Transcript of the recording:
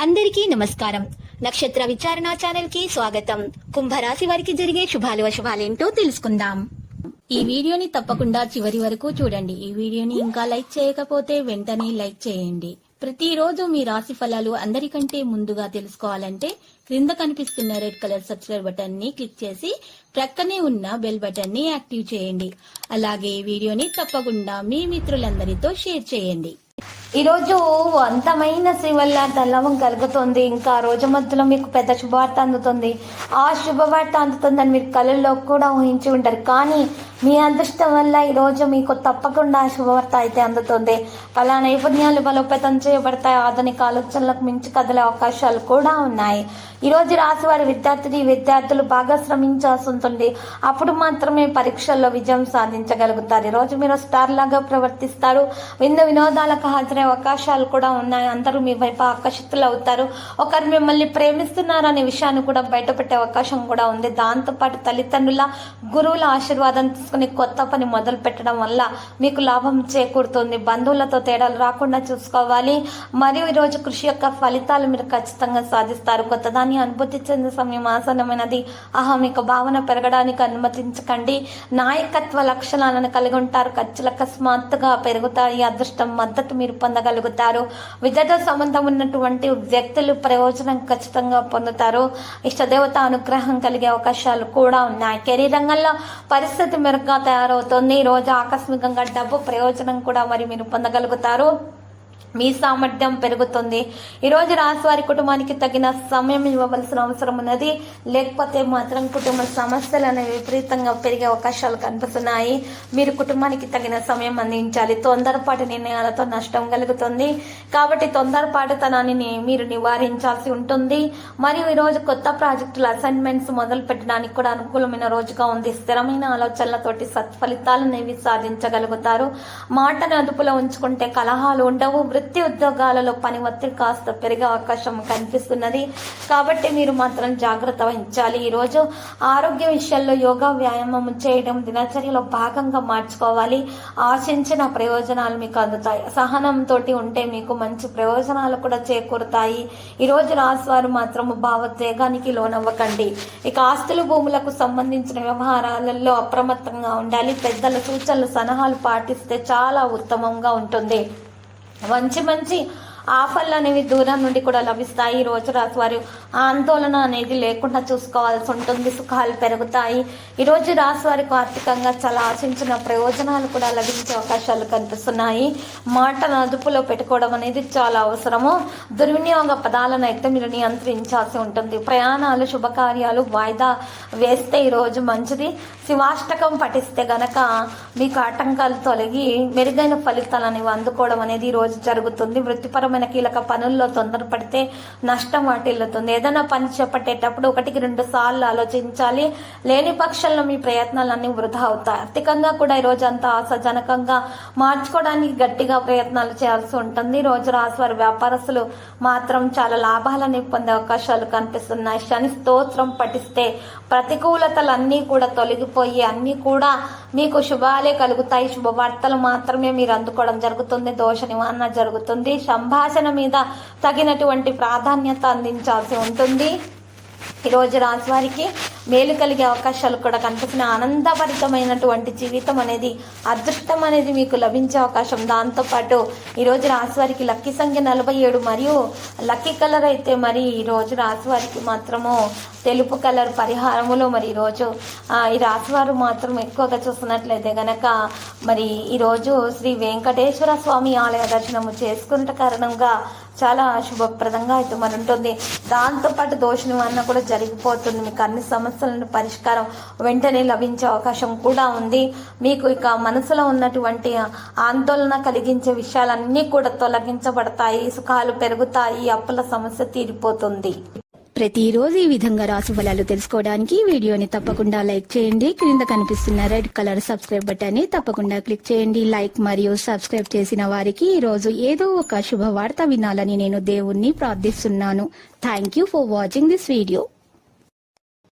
అందరికీ నమస్కారం. నక్షత్ర విచారణ ఛానల్ కి స్వాగతం. కుంభరాశి వారికి జరిగే శుభాలు అశుభాలేంటో తెలుసుకుందాం. ఈ వీడియోని తప్పకుండా చివరి వరకు చూడండి. ఈ వీడియోని ఇంకా లైక్ చేయకపోతే వెంటనే లైక్ చేయండి. ప్రతిరోజు మీ రాశి ఫలాలు అందరికంటే ముందుగా తెలుసుకోవాలంటే క్రింద కనిపిస్తున్న రెడ్ కలర్ సబ్స్క్రైబ్ బటన్ ని క్లిక్ చేసి ప్రక్కనే ఉన్న బెల్ బటన్ ని యాక్టివ్ చేయండి. అలాగే ఈ వీడియోని తప్పకుండా మీ మిత్రులందరితో షేర్ చేయండి. ఈ రోజు అంతమైన శ్రీవల్ల తల్లవం కలుగుతుంది. ఇంకా రోజు మధ్యలో మీకు పెద్ద శుభవార్త అందుతుంది. ఆ శుభవార్త అందుతుందని మీరు కళల్లో కూడా ఊహించి ఉంటారు. కానీ మీ అదృష్టం వల్ల ఈ రోజు మీకు తప్పకుండా శుభవార్త అయితే అందుతుంది. కళా నైపుణ్యాలు బలోపేతం చేయబడతాయి. ఆధునిక ఆలోచనలకు మించి కదలే అవకాశాలు కూడా ఉన్నాయి. ఈ రోజు రాశి వారి విద్యార్థులు బాగా శ్రమించాల్సి ఉంటుంది. అప్పుడు మాత్రమే పరీక్షల్లో విజయం సాధించగలుగుతారు. ఈ రోజు మీరు స్టార్ లాగా ప్రవర్తిస్తారు. వినోదాలకు హాజరయ్యే అవకాశాలు కూడా ఉన్నాయి. అందరూ మీ వైపు ఆకర్షితులు అవుతారు. ఒకరు మిమ్మల్ని ప్రేమిస్తున్నారు అనే విషయాన్ని కూడా బయటపెట్టే అవకాశం కూడా ఉంది. దాంతోపాటు తల్లిదండ్రుల గురువుల ఆశీర్వాదం తీసుకుని కొత్త పని మొదలు పెట్టడం వల్ల మీకు లాభం చేకూరుతుంది. బంధువులతో తేడాలు రాకుండా చూసుకోవాలి. మరియు ఈరోజు కృషి యొక్క ఫలితాలు మీరు ఖచ్చితంగా సాధిస్తారు. కొత్తదాన్ని అనుభూతి చెందే సమయం ఆసన్నమైనది. అహమిక భావన పెరగడానికి అనుమతించకండి. నాయకత్వ లక్షణాలను కలిగి ఉంటారు. ఖర్చులు అకస్మాత్తుగా పెరుగుతాయి. అదృష్టం మద్దతు మీరు పొందగలుగుతారు. విద్యతో సంబంధం ఉన్నటువంటి వ్యక్తులు ప్రయోజనం ఖచ్చితంగా పొందుతారు. ఇష్టదేవత అనుగ్రహం కలిగే అవకాశాలు కూడా ఉన్నాయి. కెరీర్ రంగంలో పరిస్థితి మెరుగ్గా తయారవుతుంది. ఈ రోజు ఆకస్మికంగా డబ్బు ప్రయోజనం కూడా మరి మీరు పొందగలుగుతారు. మీ సామర్థ్యం పెరుగుతుంది. ఈరోజు రాశి వారి కుటుంబానికి తగిన సమయం ఇవ్వవలసిన అవసరం ఉన్నది. లేకపోతే మాత్రం కుటుంబ సమస్యలు అనేవి విపరీతంగా పెరిగే అవకాశాలు కనిపిస్తున్నాయి. మీరు కుటుంబానికి తగిన సమయం అందించాలి. తొందరపాటు నిర్ణయాలతో నష్టం కలుగుతుంది. కాబట్టి తొందరపాటుతనాన్ని మీరు నివారించాల్సి ఉంటుంది. మరియు ఈరోజు కొత్త ప్రాజెక్టుల అసైన్మెంట్స్ మొదలు పెట్టడానికి కూడా అనుకూలమైన రోజుగా ఉంది. స్థిరమైన ఆలోచనలతోటి సత్ఫలితాలను సాధించగలుగుతారు. మాటను అదుపులో ఉంచుకుంటే కలహాలు ఉండవు. వృత్తి ఉద్యోగాలలో పని ఒత్తిడి కాస్త పెరిగే అవకాశం కనిపిస్తున్నది. కాబట్టి మీరు మాత్రం జాగ్రత్త వహించాలి. ఈరోజు ఆరోగ్య విషయాల్లో యోగా వ్యాయామం చేయడం దినచర్యలో భాగంగా మార్చుకోవాలి. ఆశించిన ప్రయోజనాలు మీకు అందుతాయి. సహనంతో ఉంటే మీకు మంచి ప్రయోజనాలు కూడా చేకూరుతాయి. ఈరోజు రాశివారు మాత్రం భావోద్వేగానికి లోనవ్వకండి. ఇక ఆస్తులు భూములకు సంబంధించిన వ్యవహారాలలో అప్రమత్తంగా ఉండాలి. పెద్దల సూచనలు సలహాలు పాటిస్తే చాలా ఉత్తమంగా ఉంటుంది. మంచి ఆఫర్లు అనేవి దూరం నుండి కూడా లభిస్తాయి. ఈ రోజు రాశి వారు ఆందోళన అనేది లేకుండా చూసుకోవాల్సి ఉంటుంది. సుఖాలు పెరుగుతాయి. ఈ రోజు రాశి వారికి ఆర్థికంగా చాలా ఆశించిన ప్రయోజనాలు కూడా లభించే అవకాశాలు కనిపిస్తున్నాయి. మాటను అదుపులో పెట్టుకోవడం అనేది చాలా అవసరము. దుర్వినియోగ పదాలను అయితే మీరు నియంత్రించాల్సి ఉంటుంది. ప్రయాణాలు శుభకార్యాలు వాయిదా వేస్తే ఈరోజు మంచిది. శివాష్టకం పఠిస్తే గనక మీకు ఆటంకాలు తొలగి మెరుగైన ఫలితాలు అనేవి అందుకోవడం అనేది ఈ రోజు జరుగుతుంది. వృత్తిపరమైన కీలక పనుల్లో తొందరపడితే నష్టం వాటిల్లుతుంది. ఏదైనా పని చేపట్టేటప్పుడు 1-2 సార్లు ఆలోచించాలి. లేని పక్షంలో మీ ప్రయత్నాలన్నీ వృధా అవుతాయి. ఆర్థికంగా కూడా ఈ రోజు అంతా ఆశాజనకంగా మార్చుకోవడానికి గట్టిగా ప్రయత్నాలు చేయాల్సి ఉంటుంది. ఈ రోజు రాశివారి వ్యాపారస్తులు మాత్రం చాలా లాభాలని పొందే అవకాశాలు కనిపిస్తున్నాయి. శని స్తోత్రం పఠిస్తే ప్రతికూలతలన్నీ కూడా తొలగిపోయి అన్ని కూడా మీకు శుభాలే కలుగుతాయి. శుభవార్తలు మాత్రమే మీరు అందుకోవడం జరుగుతుంది. దోష నివారణ జరుగుతుంది. సంభాషణ మీద తగినటువంటి ప్రాధాన్యత అందించాల్సి ఉంటుంది. ఈరోజు రాశి వారికి మేలు కలిగే అవకాశాలు కూడా కనిపిస్తున్న ఆనందభరితమైనటువంటి జీవితం అనేది అదృష్టం అనేది మీకు లభించే అవకాశం. దాంతోపాటు ఈరోజు రాశి వారికి లక్కీ సంఖ్య 47 మరియు లక్కీ కలర్ అయితే మరి ఈరోజు రాశి వారికి మాత్రము తెలుపు కలర్ పరిహారములు. మరి ఈరోజు ఈ రాశివారు మాత్రం ఎక్కువగా చూస్తున్నట్లయితే గనక మరి ఈరోజు శ్రీ వెంకటేశ్వర స్వామి ఆలయ దర్శనము చేసుకున్న కారణంగా చాలా శుభప్రదంగా అయితే మరి ఉంటుంది. దాంతోపాటు దోష నివారణ కూడా జరిగిపోతుంది. మీకు అన్ని సమస్యలను పరిష్కారం వెంటనే లభించే అవకాశం కూడా ఉంది. మీకు ఇక మనసులో ఉన్నటువంటి ఆందోళన కలిగించే విషయాలన్నీ కూడా తొలగించబడతాయి. సుఖాలు పెరుగుతాయి. అప్పుల సమస్య తీరిపోతుంది. ప్రతిరోజు ఈ విధంగా రాశి ఫలాలు తెలుసుకోవడానికి వీడియోని తప్పకుండా లైక్ చేయండి. క్రింద కనిపిస్తున్న రెడ్ కలర్ సబ్స్క్రైబ్ బటన్ ని తప్పకుండా క్లిక్ చేయండి. లైక్ మరియు సబ్స్క్రైబ్ చేసిన వారికి ఈ రోజు ఏదో ఒక శుభవార్త వినాలని నేను దేవుణ్ణి ప్రార్థిస్తున్నాను. Thank you for watching this video.